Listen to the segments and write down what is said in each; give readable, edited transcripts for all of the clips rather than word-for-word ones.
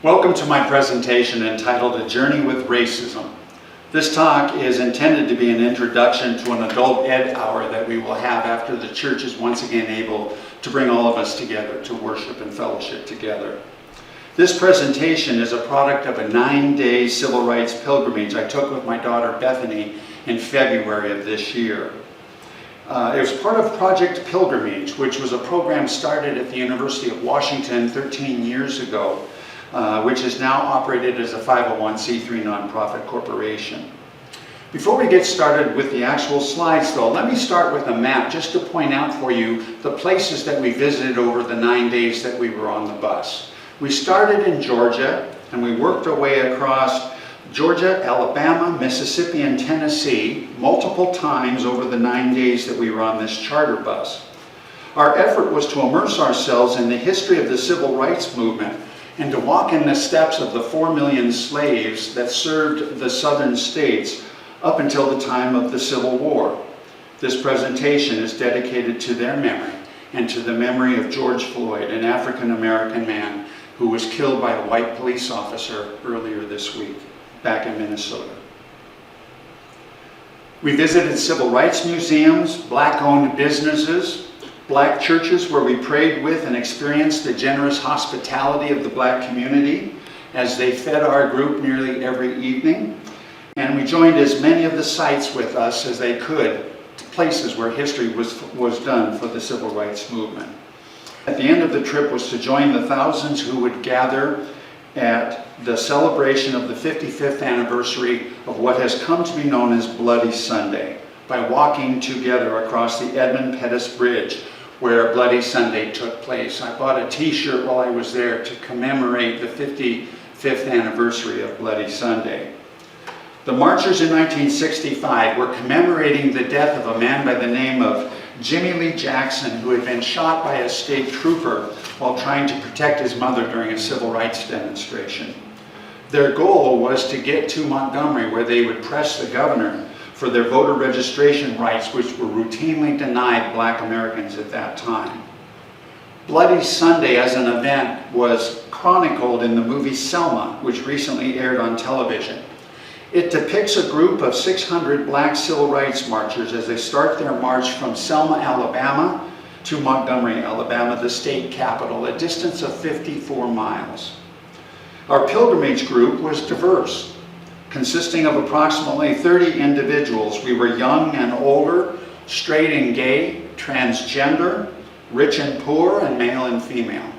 Welcome to my presentation entitled A Journey with Racism. This talk is intended to be an introduction to an adult ed hour that we will have after the church is once again able to bring all of us together to worship and fellowship together. This presentation is a product of a 9-day civil rights pilgrimage I took with my daughter Bethany in February of this year. It was part of Project Pilgrimage, which was a program started at the University of Washington 13 years ago, which is now operated as a 501c3 nonprofit corporation. Before we get started with the actual slides though, let me start with a map just to point out for you the places that we visited over the 9 days that we were on the bus. We started in Georgia and we worked our way across Georgia, Alabama, Mississippi, and Tennessee multiple times over the 9 days that we were on this charter bus. Our effort was to immerse ourselves in the history of the civil rights movement and to walk in the steps of the 4 million slaves that served the southern states up until the time of the Civil War. This presentation is dedicated to their memory and to the memory of George Floyd, an African-American man who was killed by a white police officer earlier this week back in Minnesota. We visited civil rights museums, black-owned businesses, black churches where we prayed with and experienced the generous hospitality of the black community as they fed our group nearly every evening. And we joined as many of the sites with us as they could to places where history was done for the civil rights movement. At the end of the trip was to join the thousands who would gather at the celebration of the 55th anniversary of what has come to be known as Bloody Sunday by walking together across the Edmund Pettus Bridge where Bloody Sunday took place. I bought a t-shirt while I was there to commemorate the 55th anniversary of Bloody Sunday. The marchers in 1965 were commemorating the death of a man by the name of Jimmy Lee Jackson, who had been shot by a state trooper while trying to protect his mother during a civil rights demonstration. Their goal was to get to Montgomery, where they would press the governor for their voter registration rights, which were routinely denied black Americans at that time. Bloody Sunday as an event was chronicled in the movie Selma, which recently aired on television. It depicts a group of 600 black civil rights marchers as they start their march from Selma, Alabama to Montgomery, Alabama, the state capital, a distance of 54 miles. Our pilgrimage group was diverse, consisting of approximately 30 individuals. We were young and older, straight and gay, transgender, rich and poor, and male and female.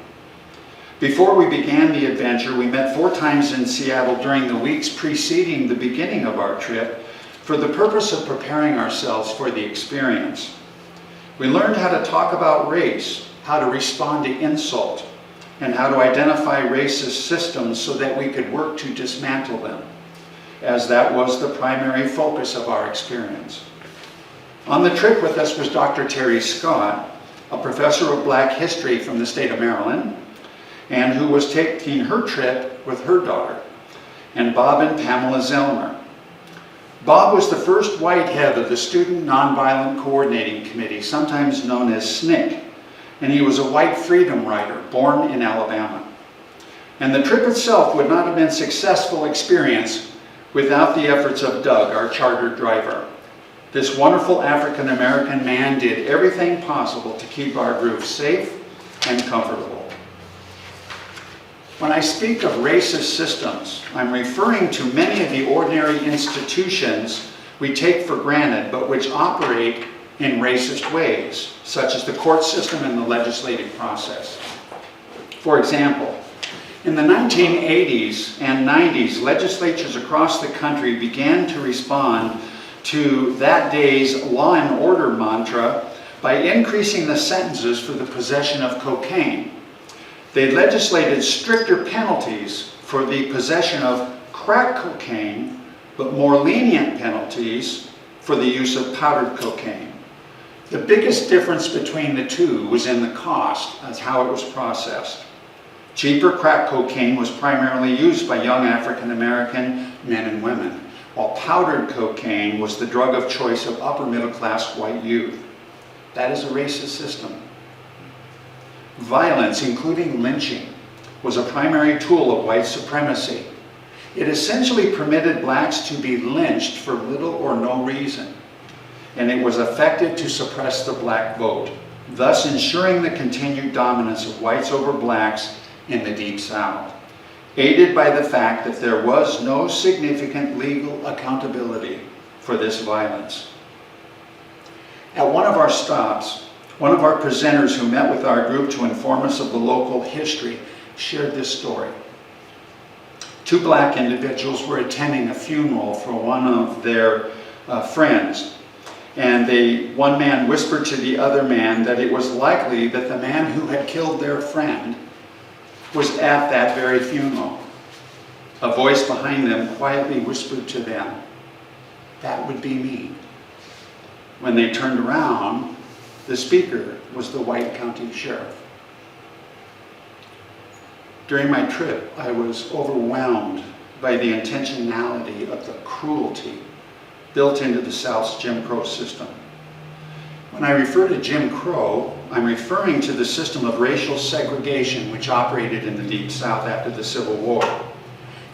Before we began the adventure, we met 4 times in Seattle during the weeks preceding the beginning of our trip for the purpose of preparing ourselves for the experience. We learned how to talk about race, how to respond to insult, and how to identify racist systems so that we could work to dismantle them, as that was the primary focus of our experience. On the trip with us was Dr. Terry Scott, a professor of black history from the state of Maryland, and who was taking her trip with her daughter, and Bob and Pamela Zellner. Bob was the first white head of the Student Nonviolent Coordinating Committee, sometimes known as SNCC, and he was a white freedom rider born in Alabama. And the trip itself would not have been a successful experience without the efforts of Doug, our charter driver. This wonderful African-American man did everything possible to keep our group safe and comfortable. When I speak of racist systems, I'm referring to many of the ordinary institutions we take for granted, but which operate in racist ways, such as the court system and the legislative process. For example, in the 1980s and 90s, legislatures across the country began to respond to that day's law and order mantra by increasing the sentences for the possession of cocaine. They legislated stricter penalties for the possession of crack cocaine, but more lenient penalties for the use of powdered cocaine. The biggest difference between the two was in the cost, as how it was processed. Cheaper crack cocaine was primarily used by young African-American men and women, while powdered cocaine was the drug of choice of upper middle-class white youth. That is a racist system. Violence, including lynching, was a primary tool of white supremacy. It essentially permitted blacks to be lynched for little or no reason, and it was effective to suppress the black vote, thus ensuring the continued dominance of whites over blacks in the Deep South, aided by the fact that there was no significant legal accountability for this violence. At one of our stops, one of our presenters who met with our group to inform us of the local history shared this story. Two black individuals were attending a funeral for one of their friends, and one man whispered to the other man that it was likely that the man who had killed their friend was at that very funeral. A voice behind them quietly whispered to them, "That would be me." When they turned around, the speaker was the White County Sheriff. During my trip, I was overwhelmed by the intentionality of the cruelty built into the South's Jim Crow system. When I refer to Jim Crow, I'm referring to the system of racial segregation which operated in the Deep South after the Civil War.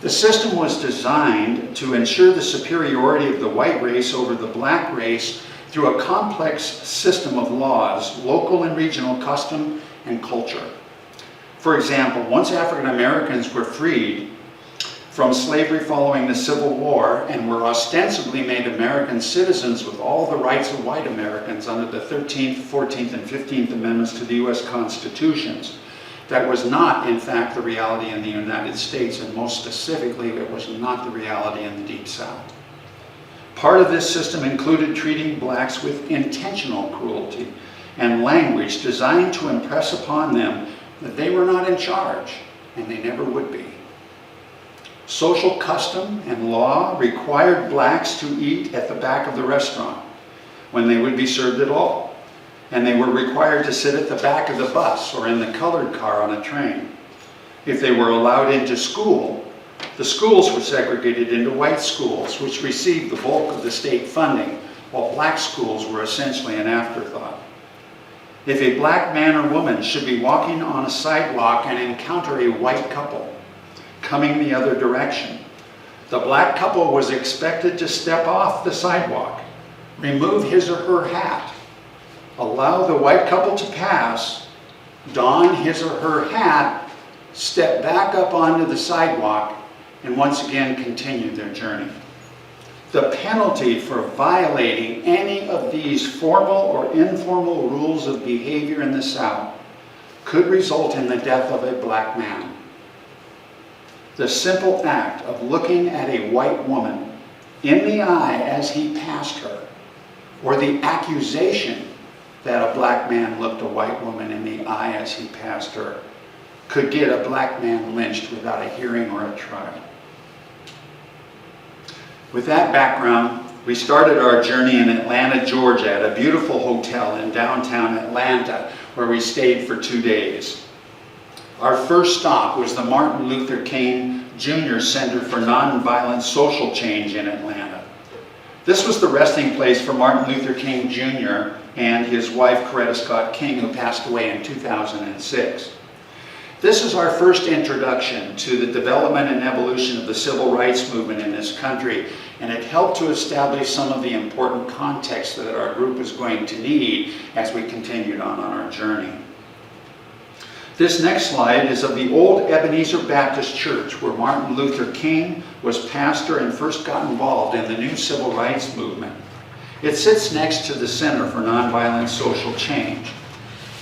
The system was designed to ensure the superiority of the white race over the black race through a complex system of laws, local and regional custom and culture. For example, once African Americans were freed from slavery following the Civil War and were ostensibly made American citizens with all the rights of white Americans under the 13th, 14th, and 15th Amendments to the U.S. Constitutions, that was not, in fact, the reality in the United States, and most specifically, it was not the reality in the Deep South. Part of this system included treating blacks with intentional cruelty and language designed to impress upon them that they were not in charge, and they never would be. Social custom and law required blacks to eat at the back of the restaurant when they would be served at all, and they were required to sit at the back of the bus or in the colored car on a train. If they were allowed into school, the schools were segregated into white schools, which received the bulk of the state funding, while black schools were essentially an afterthought. If a black man or woman should be walking on a sidewalk and encounter a white couple coming the other direction, the black couple was expected to step off the sidewalk, remove his or her hat, allow the white couple to pass, don his or her hat, step back up onto the sidewalk, and once again continue their journey. The penalty for violating any of these formal or informal rules of behavior in the South could result in the death of a black man. The simple act of looking at a white woman in the eye as he passed her, or the accusation that a black man looked a white woman in the eye as he passed her, could get a black man lynched without a hearing or a trial. With that background, we started our journey in Atlanta, Georgia, at a beautiful hotel in downtown Atlanta, where we stayed for 2 days. Our first stop was the Martin Luther King Jr. Center for Nonviolent Social Change in Atlanta. This was the resting place for Martin Luther King Jr. and his wife, Coretta Scott King, who passed away in 2006. This is our first introduction to the development and evolution of the civil rights movement in this country, and it helped to establish some of the important context that our group was going to need as we continued on our journey. This next slide is of the old Ebenezer Baptist Church, where Martin Luther King was pastor and first got involved in the new civil rights movement. It sits next to the Center for Nonviolent Social Change.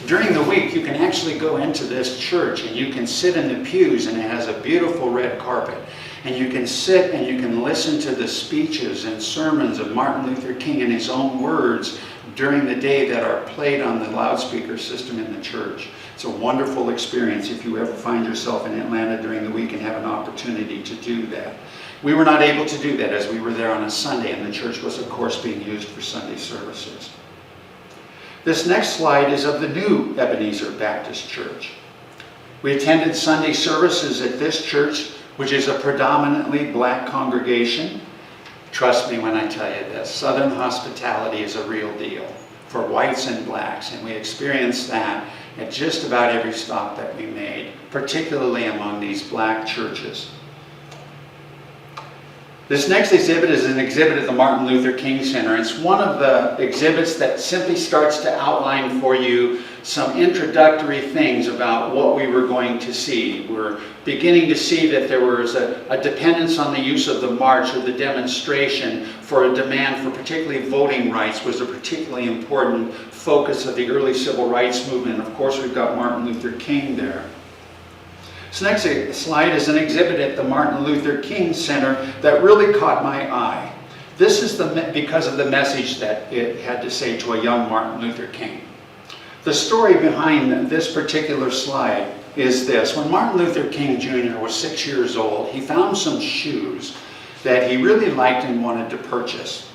During the week, you can actually go into this church and you can sit in the pews, and it has a beautiful red carpet. And you can sit and you can listen to the speeches and sermons of Martin Luther King in his own words during the day that are played on the loudspeaker system in the church. It's a wonderful experience if you ever find yourself in Atlanta during the week and have an opportunity to do that. We were not able to do that as we were there on a Sunday, and the church was, of course, being used for Sunday services. This next slide is of the new Ebenezer Baptist Church. We attended Sunday services at this church, which is a predominantly black congregation. Trust me when I tell you this, Southern hospitality is a real deal. for whites and blacks, and we experienced that at just about every stop that we made, particularly among these black churches. This next exhibit is an exhibit at the Martin Luther King Center. It's one of the exhibits that simply starts to outline for you some introductory things about what we were going to see. We're beginning to see that there was a dependence on the use of the march or the demonstration for a demand for particularly voting rights was a particularly important focus of the early civil rights movement. Of course, we've got Martin Luther King there. This next slide is an exhibit at the Martin Luther King Center that really caught my eye. This is because of the message that it had to say to a young Martin Luther King. The story behind this particular slide is this. When Martin Luther King Jr. was 6 years old, he found some shoes that he really liked and wanted to purchase.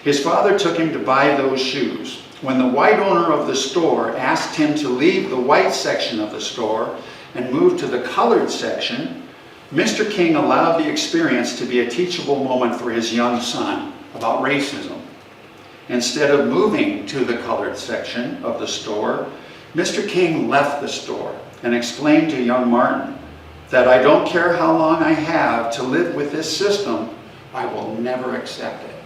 His father took him to buy those shoes. When the white owner of the store asked him to leave the white section of the store and move to the colored section, Mr. King allowed the experience to be a teachable moment for his young son about racism. Instead of moving to the colored section of the store, Mr. King left the store and explained to young Martin that I don't care how long I have to live with this system, I will never accept it.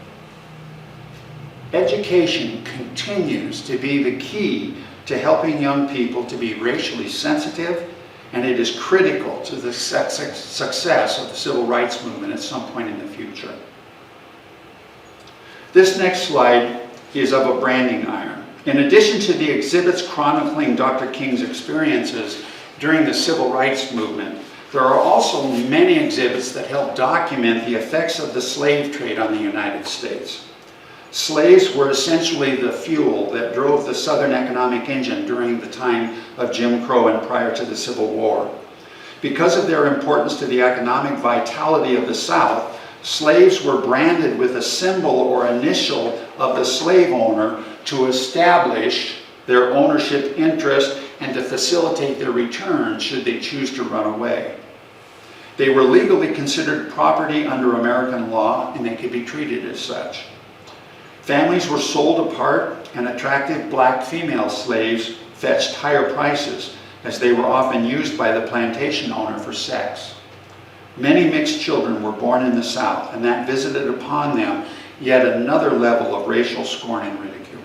Education continues to be the key to helping young people to be racially sensitive, and it is critical to the success of the civil rights movement at some point in the future. This next slide is of a branding iron. In addition to the exhibits chronicling Dr. King's experiences during the civil rights movement, there are also many exhibits that help document the effects of the slave trade on the United States. Slaves were essentially the fuel that drove the Southern economic engine during the time of Jim Crow and prior to the Civil War. Because of their importance to the economic vitality of the South, slaves were branded with a symbol or initial of the slave owner to establish their ownership interest and to facilitate their return should they choose to run away. They were legally considered property under American law, and they could be treated as such. Families were sold apart, and attractive black female slaves fetched higher prices as they were often used by the plantation owner for sex. Many mixed children were born in the South, and that visited upon them yet another level of racial scorn and ridicule.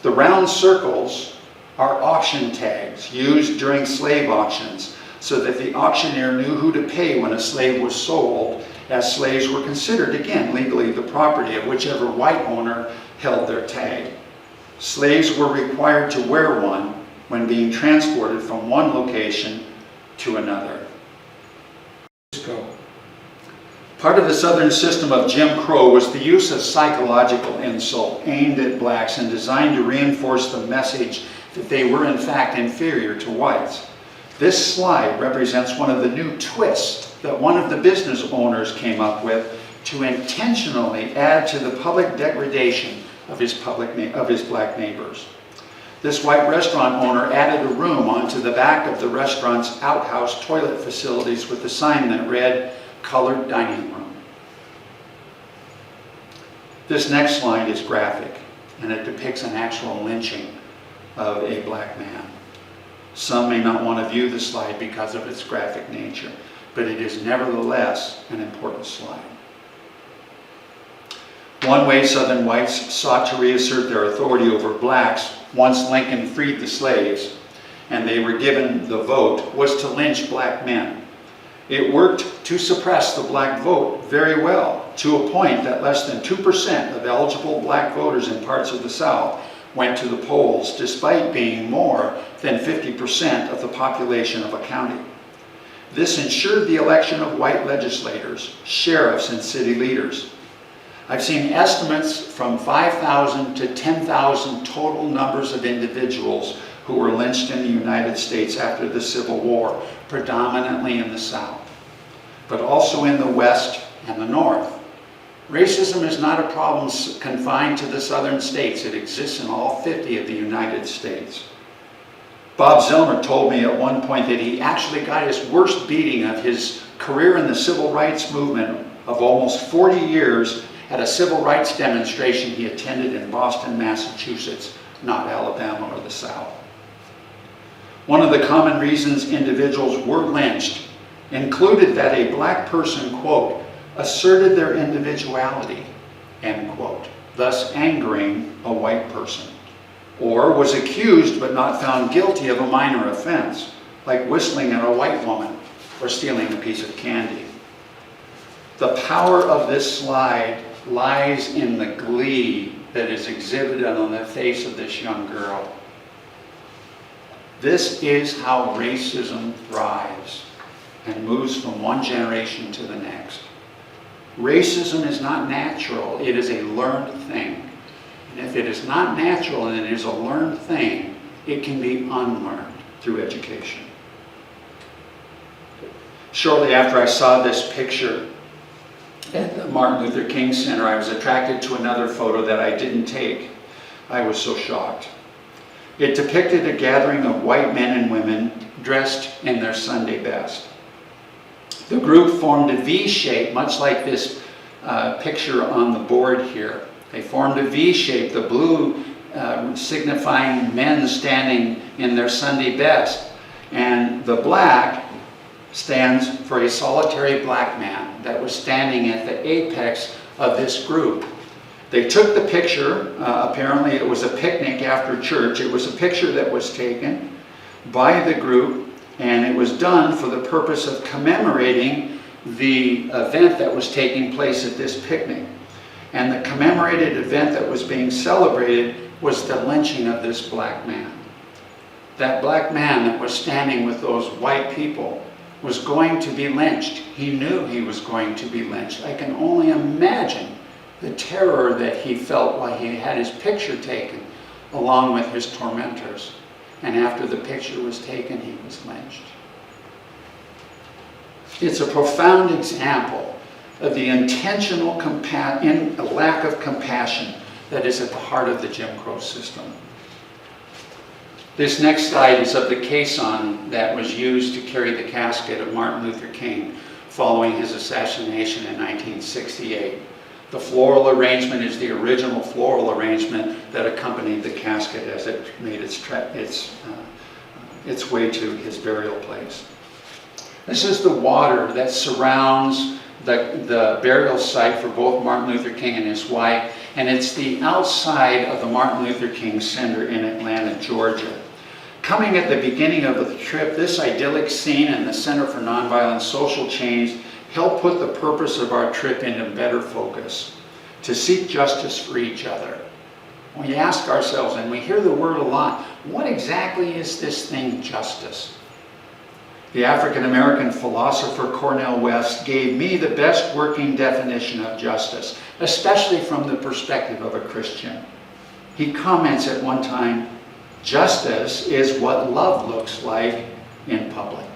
The round circles are auction tags used during slave auctions so that the auctioneer knew who to pay when a slave was sold, as slaves were considered, again, legally the property of whichever white owner held their tag. Slaves were required to wear one when being transported from one location to another. Part of the Southern system of Jim Crow was the use of psychological insult aimed at blacks and designed to reinforce the message that they were in fact inferior to whites. This slide represents one of the new twists that one of the business owners came up with to intentionally add to the public degradation of his black neighbors. This white restaurant owner added a room onto the back of the restaurant's outhouse toilet facilities with a sign that read, "Colored Dining Room." This next slide is graphic, and it depicts an actual lynching of a black man. Some may not want to view the slide because of its graphic nature, but it is nevertheless an important slide. One way Southern whites sought to reassert their authority over blacks once Lincoln freed the slaves and they were given the vote was to lynch black men. It worked to suppress the black vote very well, to a point that less than 2% of eligible black voters in parts of the South went to the polls, despite being more than 50% of the population of a county. This ensured the election of white legislators, sheriffs, and city leaders. I've seen estimates from 5,000 to 10,000 total numbers of individuals who were lynched in the United States after the Civil War, predominantly in the South, but also in the West and the North. Racism is not a problem confined to the southern states. It exists in all 50 of the United States. Bob Zillmer told me at one point that he actually got his worst beating of his career in the civil rights movement of almost 40 years at a civil rights demonstration he attended in Boston, Massachusetts, not Alabama or the South. One of the common reasons individuals were lynched included that a black person, quote, asserted their individuality, end quote, thus angering a white person, or was accused but not found guilty of a minor offense, like whistling at a white woman or stealing a piece of candy. The power of this slide lies in the glee that is exhibited on the face of this young girl. This is how racism thrives and moves from one generation to the next. Racism is not natural, it is a learned thing. And if it is not natural and it is a learned thing, it can be unlearned through education. Shortly after I saw this picture at the Martin Luther King Center, I was attracted to another photo that I didn't take. I was so shocked. It depicted a gathering of white men and women dressed in their Sunday best. The group formed a V shape, much like this picture on the board here. They formed a V shape, the blue signifying men standing in their Sunday best, and the black stands for a solitary black man that was standing at the apex of this group. They took the picture, apparently it was a picnic after church. It was a picture that was taken by the group, and it was done for the purpose of commemorating the event that was taking place at this picnic. And the commemorated event that was being celebrated was the lynching of this black man. That black man that was standing with those white people was going to be lynched. He knew he was going to be lynched. I can only imagine the terror that he felt while he had his picture taken along with his tormentors. And after the picture was taken, he was lynched. It's a profound example of the intentional lack of compassion that is at the heart of the Jim Crow system. This next slide is of the caisson that was used to carry the casket of Martin Luther King following his assassination in 1968. The floral arrangement is the original floral arrangement that accompanied the casket as it made its way to his burial place. This is the water that surrounds the burial site for both Martin Luther King and his wife, and it's the outside of the Martin Luther King Center in Atlanta, Georgia. Coming at the beginning of the trip, this idyllic scene in the Center for Nonviolent Social Change helped put the purpose of our trip into better focus, to seek justice for each other. We ask ourselves, and we hear the word a lot, what exactly is this thing, justice? The African-American philosopher Cornel West gave me the best working definition of justice, especially from the perspective of a Christian. He comments at one time, justice is what love looks like in public.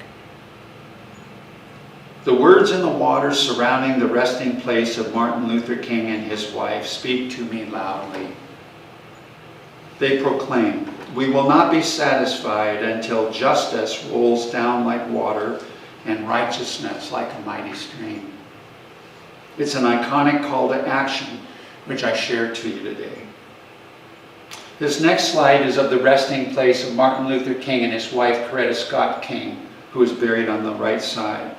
The words in the water surrounding the resting place of Martin Luther King and his wife speak to me loudly. They proclaim, "We will not be satisfied until justice rolls down like water and righteousness like a mighty stream." It's an iconic call to action, which I share to you today. This next slide is of the resting place of Martin Luther King and his wife, Coretta Scott King, who is buried on the right side.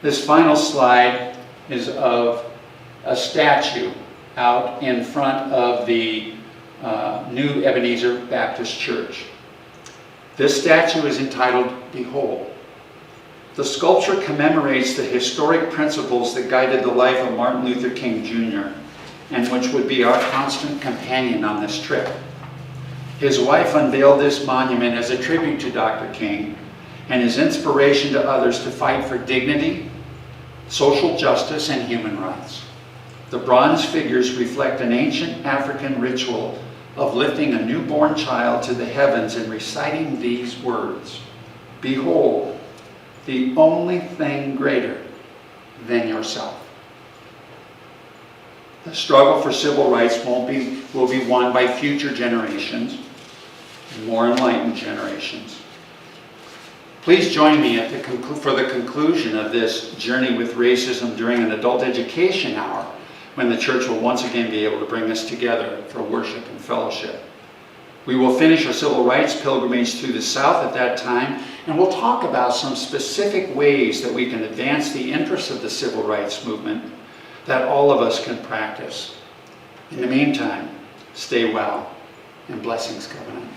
This final slide is of a statue out in front of the New Ebenezer Baptist Church. This statue is entitled, "Behold." The sculpture commemorates the historic principles that guided the life of Martin Luther King Jr., and which would be our constant companion on this trip. His wife unveiled this monument as a tribute to Dr. King and his inspiration to others to fight for dignity, social justice, and human rights. The bronze figures reflect an ancient African ritual of lifting a newborn child to the heavens and reciting these words, "Behold, the only thing greater than yourself." The struggle for civil rights will be won by future generations, more enlightened generations. Please join me for the conclusion of this journey with racism during an adult education hour, when the church will once again be able to bring us together for worship and fellowship. We will finish our civil rights pilgrimage through the South at that time, and we'll talk about some specific ways that we can advance the interests of the civil rights movement that all of us can practice. In the meantime, stay well, and blessings, Covenant.